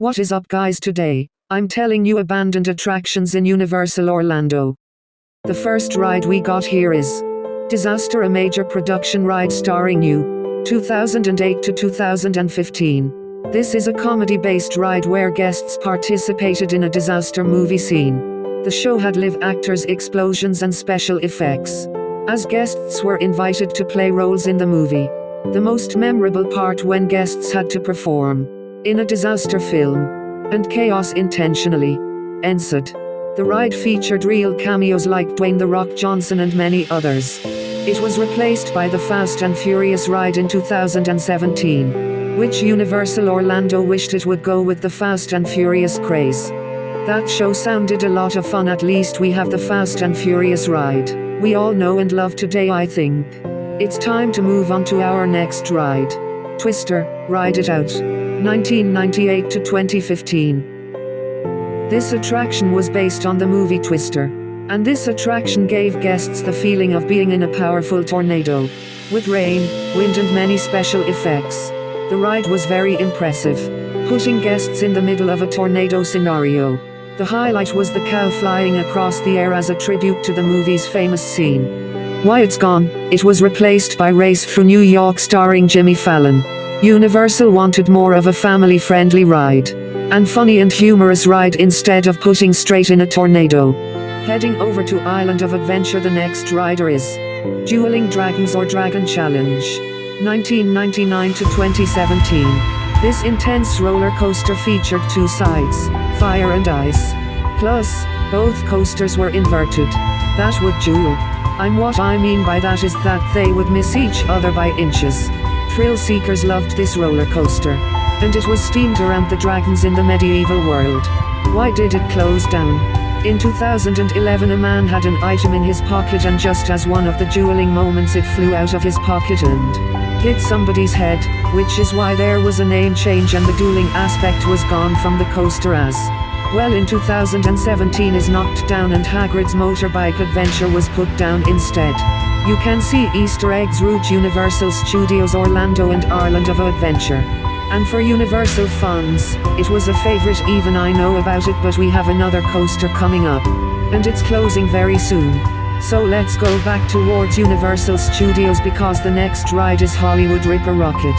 What is up guys, today I'm telling you abandoned attractions in Universal Orlando. The first ride we got here is Disaster, a major production ride starring you, 2008 to 2015. This is a comedy-based ride where guests participated in a disaster movie scene. The show had live actors, explosions and special effects, as guests were invited to play roles in the movie. The most memorable part when guests had to perform in a disaster film, and chaos intentionally ensued. The ride featured real cameos like Dwayne "The Rock" Johnson and many others. It was replaced by the Fast and Furious ride in 2017, which Universal Orlando wished it would go with the Fast and Furious craze. That show sounded a lot of fun. At least we have the Fast and Furious ride we all know and love today. I think it's time to move on to our next ride, Twister, Ride It Out, 1998 to 2015. This attraction was based on the movie Twister, and this attraction gave guests the feeling of being in a powerful tornado, with rain, wind and many special effects. The ride was very impressive, putting guests in the middle of a tornado scenario. The highlight was the cow flying across the air as a tribute to the movie's famous scene. Why it's gone, it was replaced by Race Through New York starring Jimmy Fallon. Universal wanted more of a family-friendly ride, and funny and humorous ride instead of putting straight in a tornado. Heading over to Island of Adventure, the next rider is Dueling Dragons or Dragon Challenge, 1999 to 2017. This intense roller coaster featured two sides, fire and ice. Plus, both coasters were inverted. That would duel. What I mean by that is that they would miss each other by inches. Thrill seekers loved this roller coaster, and it was themed around the dragons in the medieval world. Why did it close down? In 2011, a man had an item in his pocket, and just as one of the dueling moments, it flew out of his pocket and hit somebody's head, which is why there was a name change and the dueling aspect was gone from the coaster. As well, in 2017 is knocked down and Hagrid's Motorbike Adventure was put down instead. You can see Easter eggs route Universal Studios Orlando and Island of Adventure. And for Universal fans, it was a favorite. Even I know about it, but we have another coaster coming up, and it's closing very soon. So let's go back towards Universal Studios because the next ride is Hollywood Rip Rocket.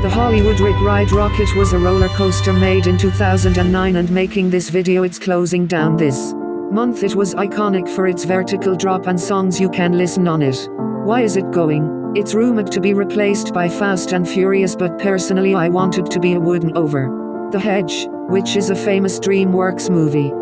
The Hollywood Rip Ride Rocket was a roller coaster made in 2009, and making this video it's closing down this month. It was iconic for its vertical drop and songs you can listen on it. Why is it going? It's rumored to be replaced by Fast and Furious, but personally I wanted to be a wooden over the hedge, which is a famous DreamWorks movie.